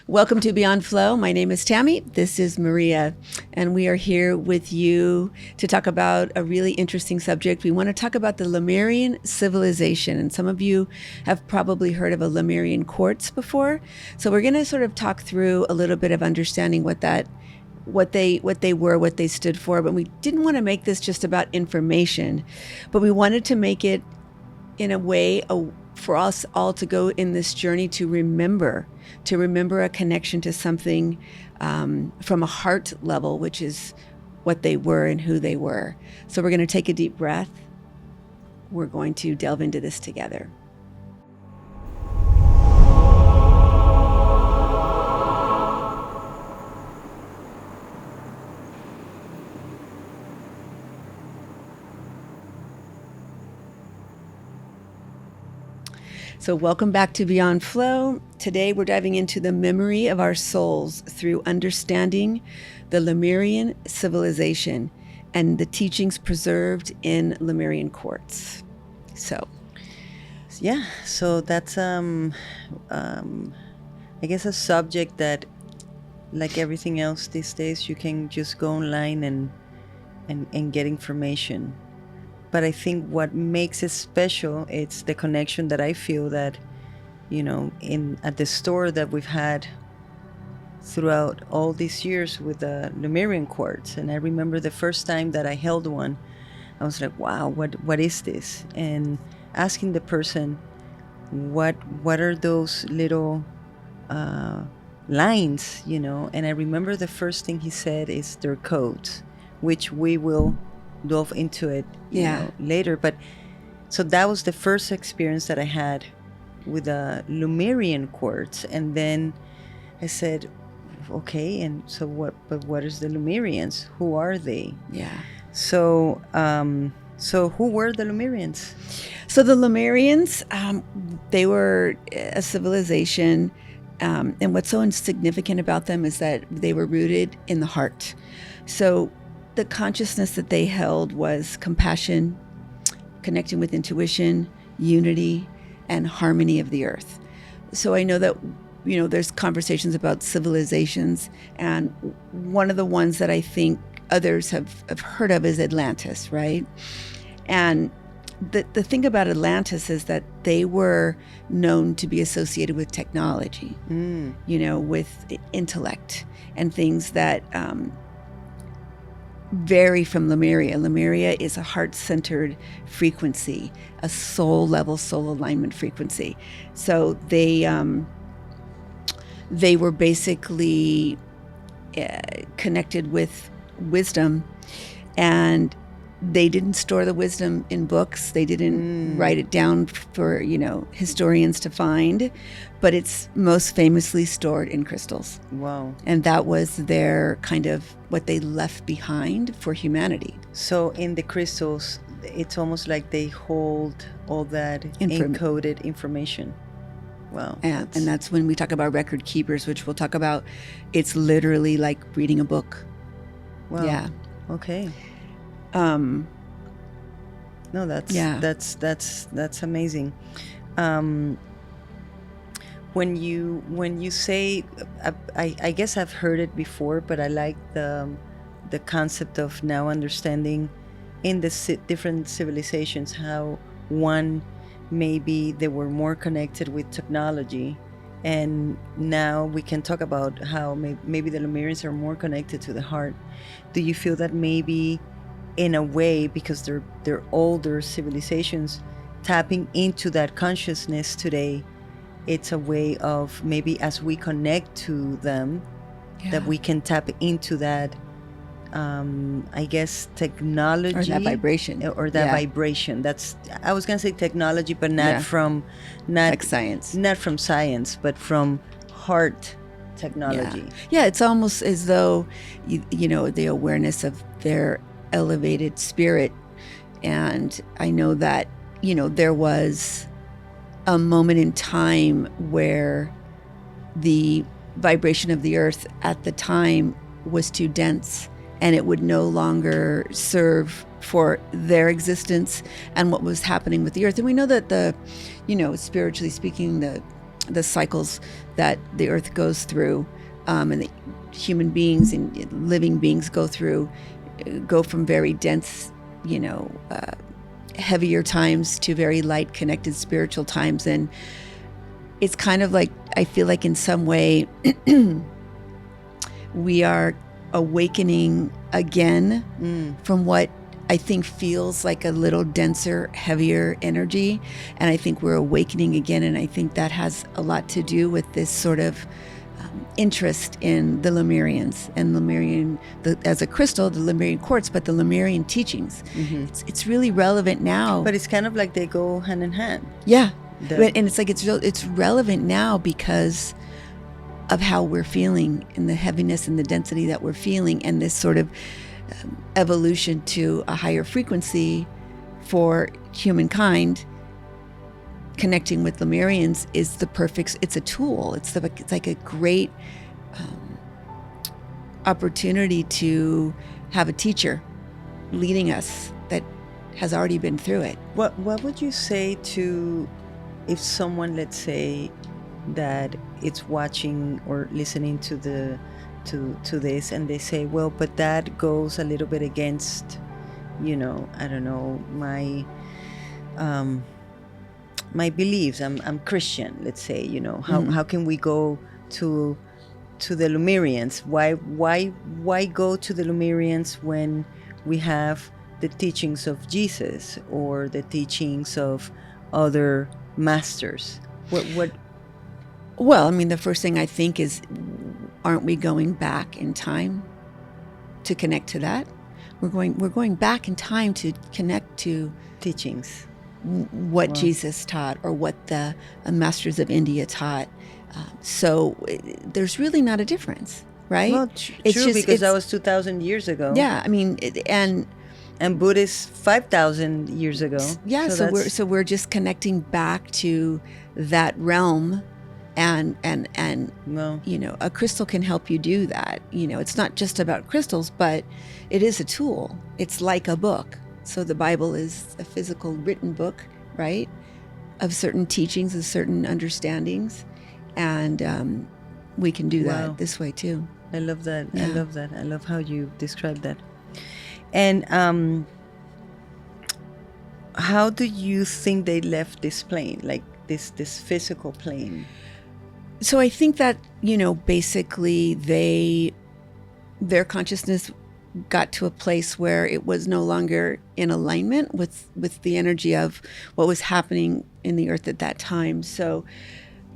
Welcome to Beyond Flow. My name is Tammy. This is Maria, and we are here with you to talk about a really interesting subject. We want to talk about the Lemurian civilization, and some of you have probably heard of a Lemurian quartz before. So we're going to sort of talk through a little bit of understanding what they were, what they stood for. But we didn't want to make this just about information, but we wanted to make it in a way for us all to go in this journey to remember a connection to something from a heart level, which is what they were and who they were. So we're going to take a deep breath. We're going to delve into this together. So welcome back to Beyond Flow. Today we're diving into the memory of our souls through understanding the Lemurian civilization and the teachings preserved in Lemurian quartz. So that's I guess a subject that, like everything else these days, you can just go online and get information. But I think what makes it special, it's the connection that I feel that, at the store that we've had throughout all these years with the Lemurian quartz. And I remember the first time that I held one, I was like, wow, what is this? And asking the person, what are those little lines, And I remember the first thing he said is their codes, which we will delve into it later. But so that was the first experience that I had with a Lemurian quartz. And then I said, okay, and so what is the Lemurians? Who are they? So who were the Lemurians? So the Lemurians, they were a civilization, and what's so insignificant about them is that they were rooted in the heart. So the consciousness that they held was compassion, connecting with intuition, unity, and harmony of the earth. So I know that, there's conversations about civilizations, and one of the ones that I think others have heard of is Atlantis, right? And the thing about Atlantis is that they were known to be associated with technology, with intellect and things that vary from Lemuria. Lemuria is a heart-centered frequency, a soul alignment frequency. So they were basically connected with wisdom, and they didn't store the wisdom in books. They didn't write it down for, historians to find, but it's most famously stored in crystals. Wow. And that was their kind of what they left behind for humanity. So in the crystals, it's almost like they hold all that encoded information. Wow. And that's when we talk about record keepers, which we'll talk about. It's literally like reading a book. Wow. Yeah. Okay. No, that's amazing. When you say, I guess I've heard it before, but I like the concept of now understanding in the different civilizations how one, maybe they were more connected with technology, and now we can talk about how maybe the Lemurians are more connected to the heart. Do you feel that maybe in a way, because they're older civilizations, tapping into that consciousness today, it's a way of maybe as we connect to them, that we can tap into that, I guess, technology. Or that vibration. Vibration. I was going to say technology, but not like science. Not from science, but from heart technology. Yeah, it's almost as though, the awareness of their elevated spirit. And I know that, there was a moment in time where the vibration of the earth at the time was too dense, and it would no longer serve for their existence and what was happening with the earth. And we know that spiritually speaking, the cycles that the earth goes through, and the human beings and living beings go through, go from very dense, heavier times to very light, connected spiritual times. And it's kind of like, I feel like in some way we are awakening again from what I think feels like a little denser, heavier energy. And I think we're awakening again. And I think that has a lot to do with this sort of interest in the Lemurians and Lemurian, as a crystal, the Lemurian quartz, but the Lemurian teachings. It's really relevant now. But it's kind of like they go hand in hand. Yeah. And it's like it's relevant now because of how we're feeling and the heaviness and the density that we're feeling, and this sort of evolution to a higher frequency for humankind. Connecting with Lemurians is the perfect, it's a tool. It's like a great opportunity to have a teacher leading us that has already been through it. What would you say to, if someone, let's say, that it's watching or listening to this, and they say, well, but that goes a little bit against, I don't know, my beliefs. I'm Christian, let's say. How can we go to the Lemurians? Why go to the Lemurians when we have the teachings of Jesus or the teachings of other masters? What? Well, I mean, the first thing I think is, aren't we going back in time to connect to that? We're going back in time to connect to teachings, what Jesus taught, or what the masters of India taught. So there's really not a difference, right? Well, true, because that was 2,000 years ago. Yeah, I mean, and Buddhists 5,000 years ago. Yeah, so we're just connecting back to that realm. And well, a crystal can help you do that. It's not just about crystals, but it is a tool. It's like a book. So the Bible is a physical written book, right, of certain teachings, of certain understandings, and we can do that this way too. I love that. Yeah. I love that. I love how you describe that. And how do you think they left this plane, like this physical plane? So I think that, basically their consciousness got to a place where it was no longer in alignment with the energy of what was happening in the earth at that time. So,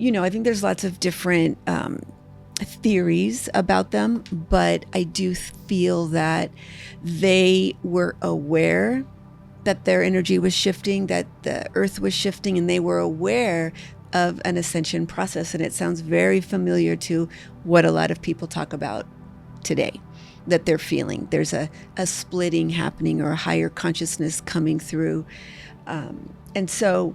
I think there's lots of different theories about them, but I do feel that they were aware that their energy was shifting, that the earth was shifting, and they were aware of an ascension process. And it sounds very familiar to what a lot of people talk about today, that they're feeling. There's a splitting happening, or a higher consciousness coming through. And so,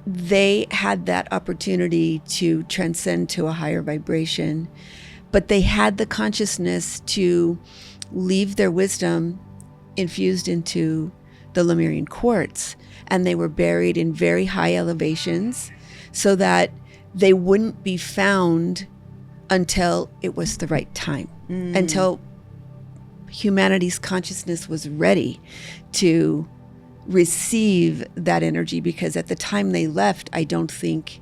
they had that opportunity to transcend to a higher vibration, but they had the consciousness to leave their wisdom infused into the Lemurian quartz, and they were buried in very high elevations so that they wouldn't be found until it was the right time, until humanity's consciousness was ready to receive that energy, because at the time they left, I don't think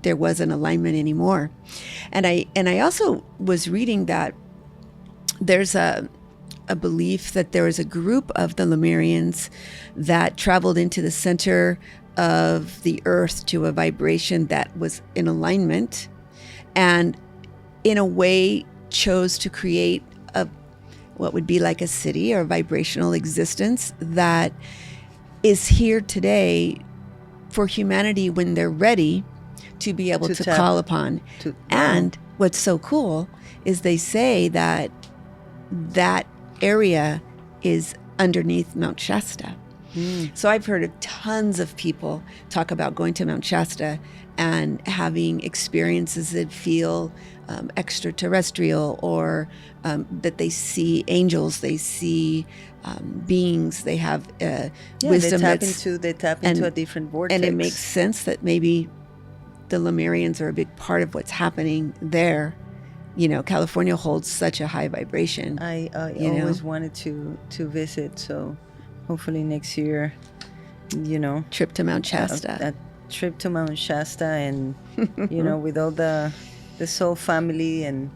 there was an alignment anymore. And I also was reading that there's a belief that there was a group of the Lemurians that traveled into the center of the earth to a vibration that was in alignment, and in a way chose to create what would be like a city or a vibrational existence that is here today for humanity when they're ready to be able to call upon. And what's so cool is they say that area is underneath Mount Shasta. So I've heard of tons of people talk about going to Mount Shasta and having experiences that feel extraterrestrial, or that they see angels, they see beings, they have wisdom. They tap into a different vortex. And it makes sense that maybe the Lemurians are a big part of what's happening there. You know, California holds such a high vibration. I always wanted to visit, so hopefully next year, you know, Trip to Mount Shasta. a trip to Mount Shasta, and you know, with all the soul family, and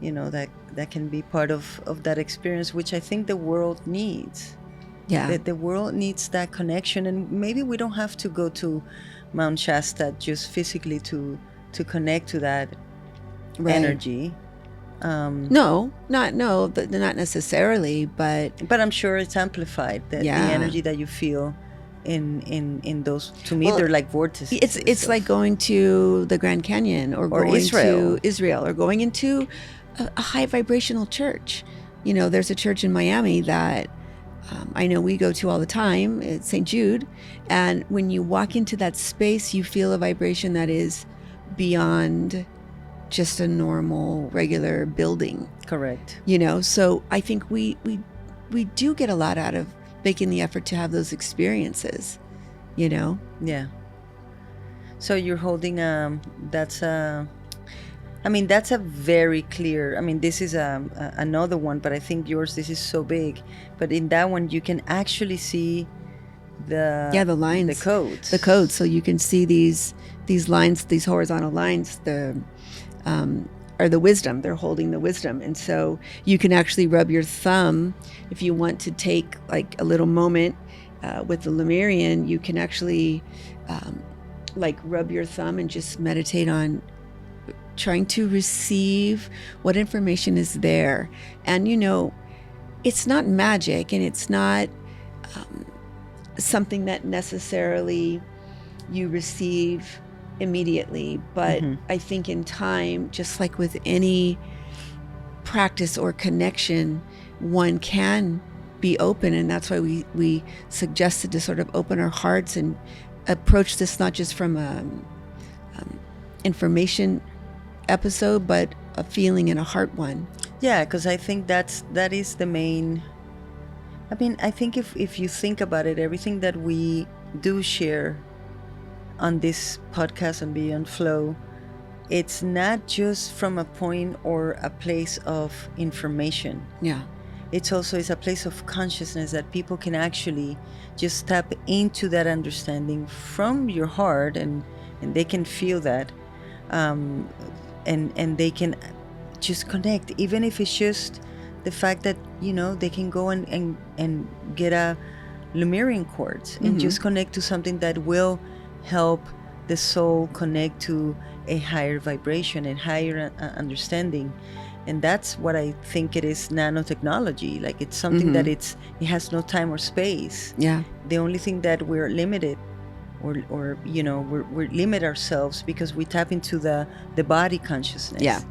you know, that can be part of that experience, which I think the world needs. Yeah. The world needs that connection, and maybe we don't have to go to Mount Shasta just physically to connect to that energy. Not necessarily, but I'm sure it's amplified, the energy that you feel in those. To me, they're like vortices. It's like going to the Grand Canyon or going Israel. to Israel or going into a high vibrational church. You know, there's a church in Miami that I know we go to all the time. It's St. Jude, and when you walk into that space, you feel a vibration that is beyond just a normal, regular building. Correct. You know, so I think we do get a lot out of making the effort to have those experiences, you know? Yeah. So you're holding that's a very clear, this is another one, but I think yours, this is so big. But in that one, you can actually see the lines, the codes. So you can see these lines, these horizontal lines, are the wisdom. They're holding the wisdom. And so you can actually rub your thumb if you want to take like a little moment with the Lemurian. You can actually like rub your thumb and just meditate on trying to receive what information is there. And you know, it's not magic, and it's not something that necessarily you receive immediately, but I think in time, just like with any practice or connection, one can be open. And that's why we suggested to sort of open our hearts and approach this not just from a information episode, but a feeling and a heart one. Yeah, because I think that is the main. I think if you think about it, everything that we do share on this podcast and Beyond Flow, it's not just from a point or a place of information. Yeah. It's a place of consciousness that people can actually just tap into that understanding from your heart, and they can feel that, and they can just connect, even if it's just the fact that, you know, they can go and get a Lemurian quartz and just connect to something that will help the soul connect to a higher vibration and higher understanding. And that's what I think it is, nanotechnology. Like, it's something that it has no time or space. Yeah. The only thing that we're limited, or you know, we limit ourselves because we tap into the body consciousness. Yeah.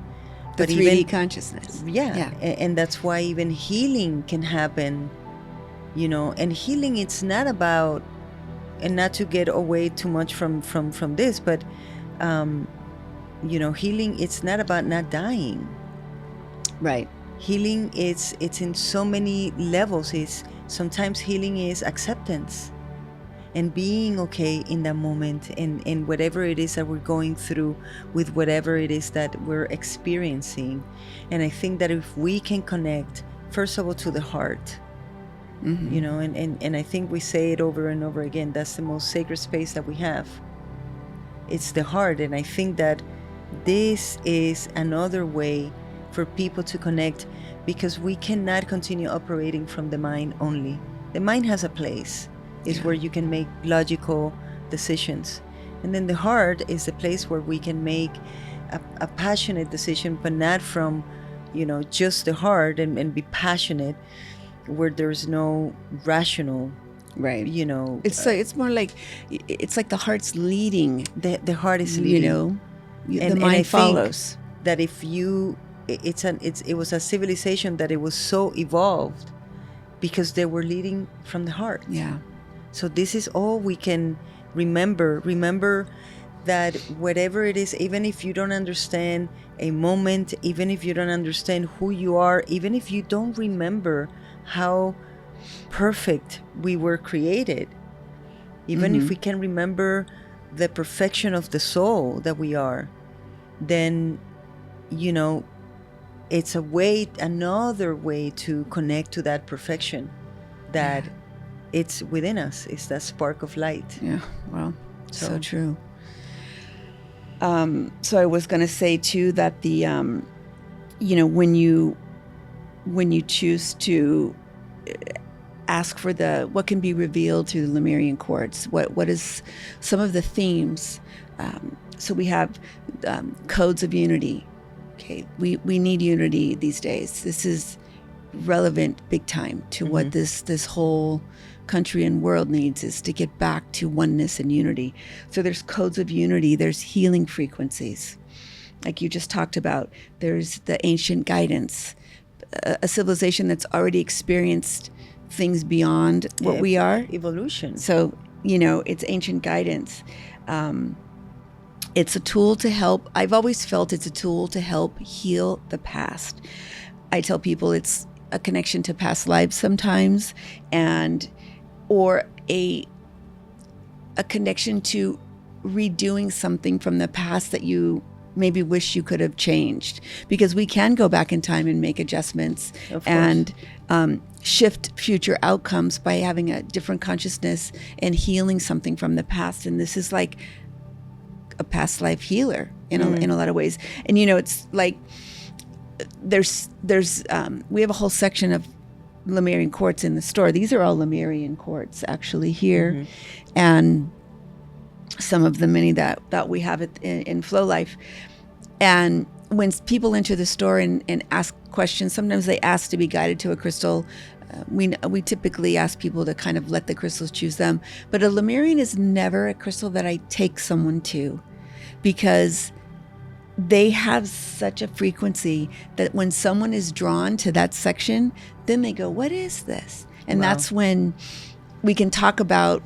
The 3D consciousness. Yeah. And that's why even healing can happen, you know. And healing, it's not about, and not to get away too much from this, but you know, healing, it's not about not dying. Right. Healing, it's in so many levels. Sometimes healing is acceptance and being okay in that moment, and whatever it is that we're going through, with whatever it is that we're experiencing. And I think that if we can connect, first of all, to the heart, you know, and I think we say it over and over again, that's the most sacred space that we have. It's the heart. And I think that this is another way for people to connect, because we cannot continue operating from the mind only. The mind has a place, is where you can make logical decisions. And then the heart is the place where we can make a passionate decision, but not from, you know, just the heart and be passionate, where there's no rational, right, you know. It's more like, it's like the heart's leading. The heart is leading. You know, and the mind I follows. Think that if you, it was a civilization that it was so evolved because they were leading from the heart. Yeah. So this is all we can remember. Remember that whatever it is, even if you don't understand a moment, even if you don't understand who you are, even if you don't remember how perfect we were created, even if we can remember the perfection of the soul that we are, then, it's another way to connect to that perfection that it's within us. It's that spark of light. Yeah, well, so true. So I was going to say too that the, when you choose to ask for what can be revealed through the Lemurian quartz, what is some of the themes? So we have codes of unity. Okay, we need unity these days. This is relevant big time to what this whole country and world needs, is to get back to oneness and unity. So there's codes of unity, there's healing frequencies, like you just talked about. There's the ancient guidance, a civilization that's already experienced things beyond what we are. Evolution. So, it's ancient guidance. It's a tool to help. I've always felt it's a tool to help heal the past. I tell people it's a connection to past lives sometimes, or a connection to redoing something from the past that you maybe wish you could have changed, because we can go back in time and make adjustments and shift future outcomes by having a different consciousness and healing something from the past. And this is like a past life healer in a lot of ways. And it's like there's we have a whole section of Lemurian quartz in the store. These are all Lemurian quartz actually here, and some of the many that we have in Flow Life. And when people enter the store and ask questions, sometimes they ask to be guided to a crystal. We typically ask people to kind of let the crystals choose them. But a Lemurian is never a crystal that I take someone to, because they have such a frequency that when someone is drawn to that section, then they go, what is this? And that's when we can talk about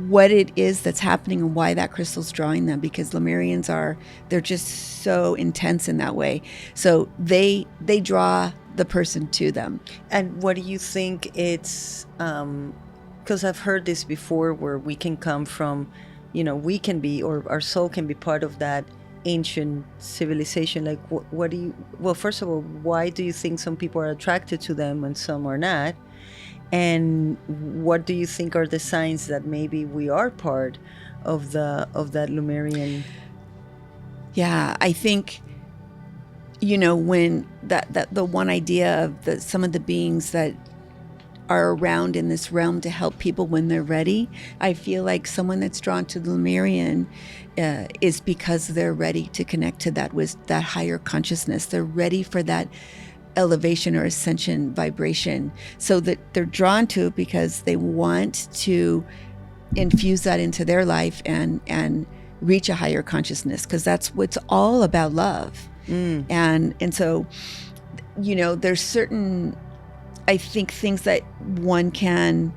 what it is that's happening and why that crystal's drawing them, because Lemurians they're just so intense in that way. So they draw the person to them. And what do you think it's, because I've heard this before, where we can come from, we can be, or our soul can be part of that ancient civilization. Like, what do you, well, first of all, why do you think some people are attracted to them and some are not? And what do you think are the signs that maybe we are part of that Lemurian? Yeah, I think, when that the one idea of some of the beings that are around in this realm to help people when they're ready, I feel like someone that's drawn to the Lemurian is because they're ready to connect to that higher consciousness. They're ready for that elevation or ascension vibration, so that they're drawn to it because they want to infuse that into their life and reach a higher consciousness, because that's what's all about, love. And so there's certain, I think, things that one can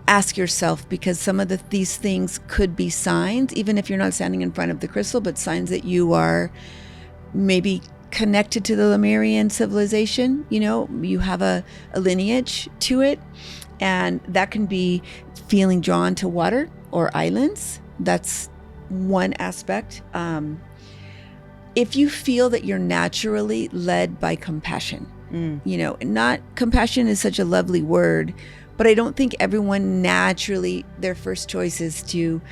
ask yourself, because some of these things could be signs, even if you're not standing in front of the crystal, but signs that you are maybe connected to the Lemurian civilization. You have a lineage to it, and that can be feeling drawn to water or islands. That's one aspect. If you feel that you're naturally led by compassion, not compassion is such a lovely word, but I don't think everyone naturally, their first choice is to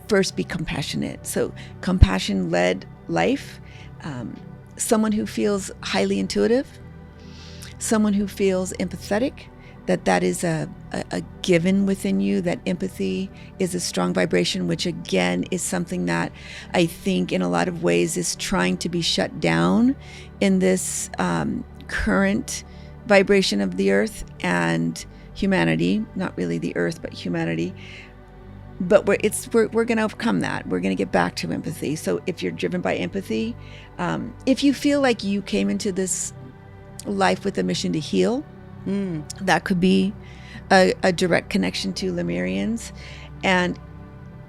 first be compassionate. So compassion-led life, someone who feels highly intuitive, someone who feels empathetic, that is a given within you, that empathy is a strong vibration, which again is something that I think in a lot of ways is trying to be shut down in this current vibration of the earth and humanity, not really the earth, but humanity. But we're going to overcome that. We're going to get back to empathy. So if you're driven by empathy, if you feel like you came into this life with a mission to heal, that could be a direct connection to Lemurians. And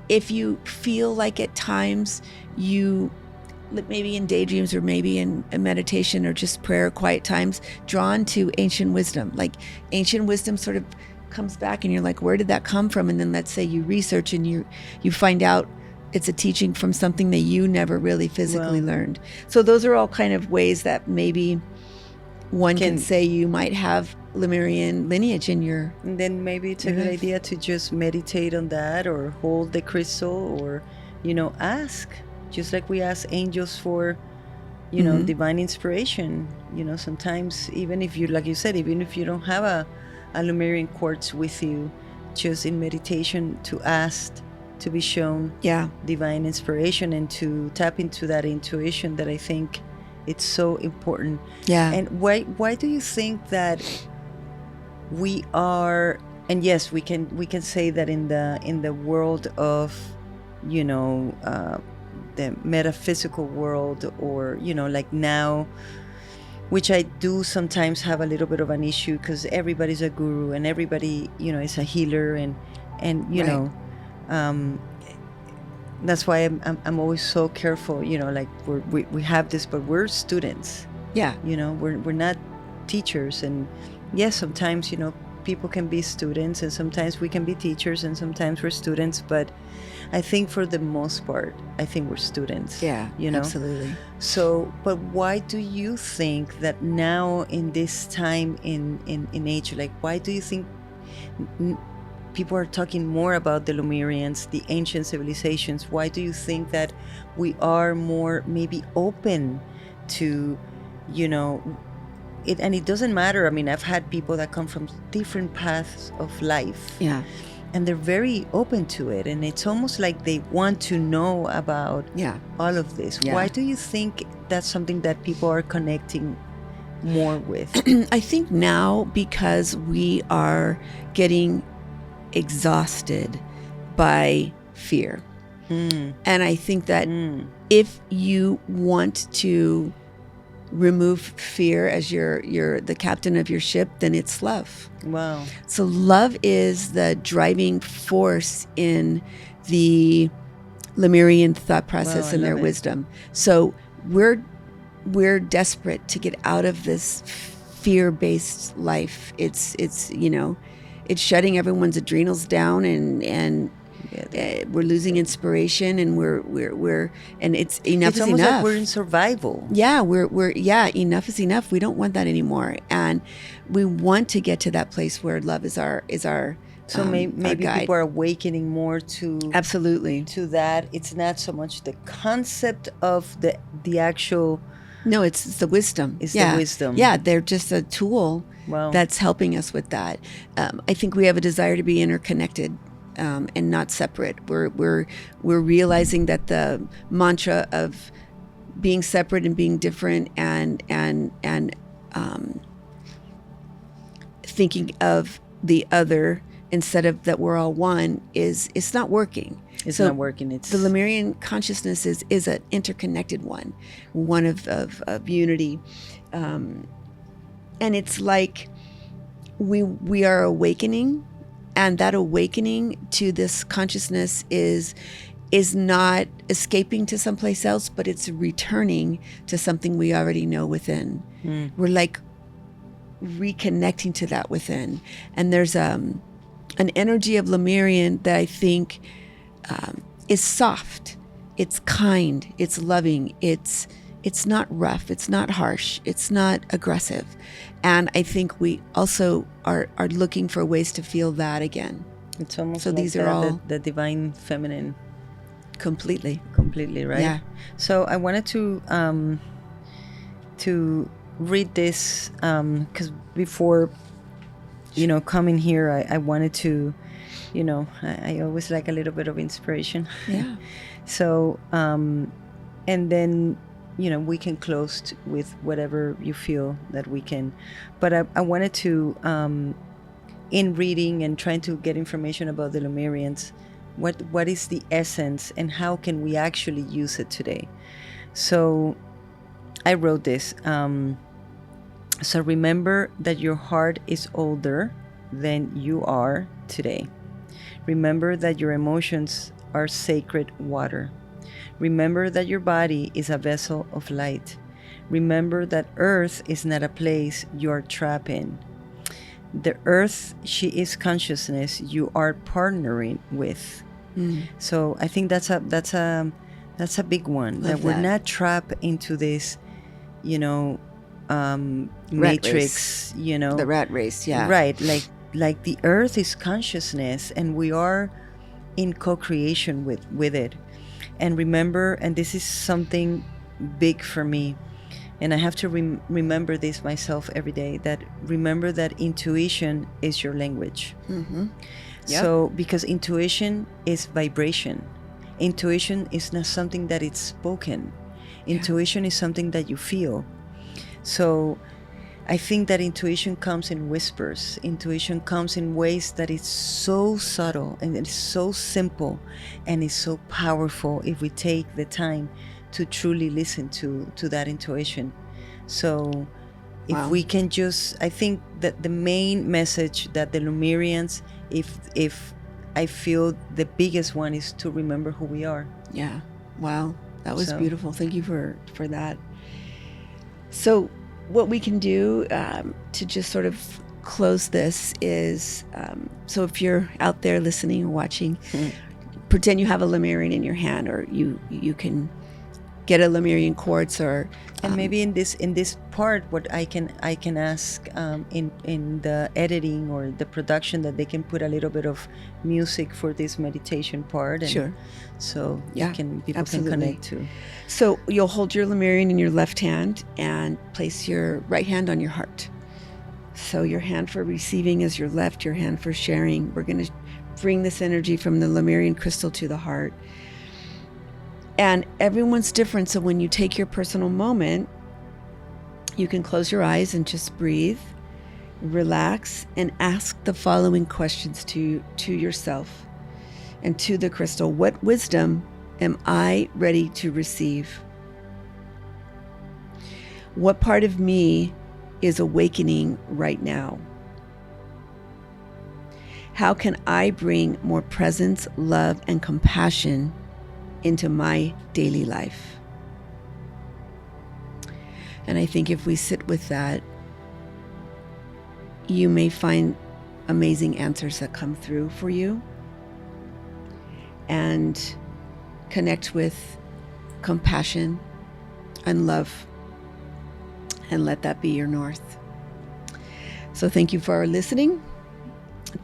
if you feel like at times you, maybe in daydreams or maybe in meditation or just prayer, quiet times, drawn to ancient wisdom, like ancient wisdom sort of comes back and you're like, where did that come from? And then let's say you research and you find out it's a teaching from something that you never really physically learned. So those are all kind of ways that maybe one can say you might have Lemurian lineage in your... And then maybe it's a good idea to just meditate on that, or hold the crystal, or, ask. Just like we ask angels for, divine inspiration. Sometimes even if you, like you said, even if you don't have a Lemurian quartz with you, just in meditation to ask to be shown divine inspiration and to tap into that intuition that I think it's so important. Yeah. And why do you think that we are, and yes, we can say that in the world of, the metaphysical world, or, like now, which I do sometimes have a little bit of an issue, because everybody's a guru and everybody, is a healer, and that's why I'm always so careful, like we have this, but we're students. Yeah. We're not teachers. And yes, sometimes, people can be students, and sometimes we can be teachers, and sometimes we're students, but I think for the most part, I think we're students. Yeah, absolutely. So, but why do you think that now in this time in age, like, why do you think people are talking more about the Lemurians, the ancient civilizations? Why do you think that we are more maybe open to, it? And it doesn't matter. I mean, I've had people that come from different paths of life. Yeah. And they're very open to it. And it's almost like they want to know about all of this. Yeah. Why do you think that's something that people are connecting more with? I think now because we are getting exhausted by fear. And I think that if you want to remove fear as you're the captain of your ship, then it's love. Wow. So love is the driving force in the Lemurian thought process and their wisdom. So we're desperate to get out of this fear-based life. It's shutting everyone's adrenals down, and we're losing inspiration, and we're and it's enough is enough. Like we're in survival. Yeah, we're enough is enough. We don't want that anymore, and we want to get to that place where love is our So maybe people are awakening more to absolutely to that. It's not so much the concept of the actual. No, it's the wisdom. It's the wisdom. Yeah, they're just a tool that's helping us with that. I think we have a desire to be interconnected. And not separate. We're realizing that the mantra of being separate and being different and thinking of the other instead of that we're all one it's not working. It's not working. It's the Lemurian consciousness is an interconnected one of unity, and it's like we are awakening. And that awakening to this consciousness is not escaping to someplace else, but it's returning to something we already know within. We're like reconnecting to that within. And there's an energy of Lemurian that I think is soft. It's kind. It's loving. It's not rough. It's not harsh. It's not aggressive. And I think we also are looking for ways to feel that again. It's almost so like these are all the divine feminine. Completely, right? Yeah. So I wanted to read this because before, coming here, I wanted to, I always like a little bit of inspiration. Yeah. So, and then, we can close with whatever you feel that we can. But I wanted to, in reading and trying to get information about the Lemurians, what is the essence and how can we actually use it today? So I wrote this. So remember that your heart is older than you are today. Remember that your emotions are sacred water. Remember that your body is a vessel of light. Remember that earth is not a place you're trapped in. the earth, she is consciousness you are partnering with. So I think that's a big one. That we're not trapped into this, matrix. The rat race, yeah. Right, like the earth is consciousness, and we are in co-creation with it. And remember, and this is something big for me, and I have to remember this myself every day, that remember that intuition is your language. Yep. So because intuition is vibration. Intuition is not something that it's spoken. Intuition is something that you feel. So I think that intuition comes in whispers. Intuition comes in ways that it's so subtle, and it's so simple, and it's so powerful if we take the time to truly listen to that intuition. So if we can just, I think that the main message that the Lemurians, if I feel the biggest one, is to remember who we are. Yeah. Wow. That was beautiful. Thank you for that. So what we can do to just sort of close this is, so if you're out there listening or watching, pretend you have a Lemurian in your hand, or you can get a Lemurian quartz, or and maybe in this part, what I can ask in the editing or the production, that they can put a little bit of music for this meditation part. And sure. So people absolutely. can connect to. So you'll hold your Lemurian in your left hand and place your right hand on your heart. So your hand for receiving is your left, your hand for sharing. We're going to bring this energy from the Lemurian crystal to the heart. And everyone's different, so when you take your personal moment, you can close your eyes and just breathe, relax, and ask the following questions to yourself and to the crystal. What wisdom am I ready to receive? What part of me is awakening right now? How can I bring more presence, love, and compassion into my daily life? And I think if we sit with that, you may find amazing answers that come through for you, and connect with compassion and love, and let that be your north. So thank you for listening.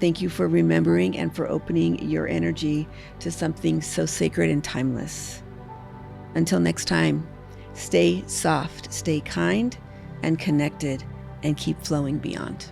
Thank you for remembering and for opening your energy to something so sacred and timeless. Until next time, stay soft, stay kind and connected, and keep flowing beyond.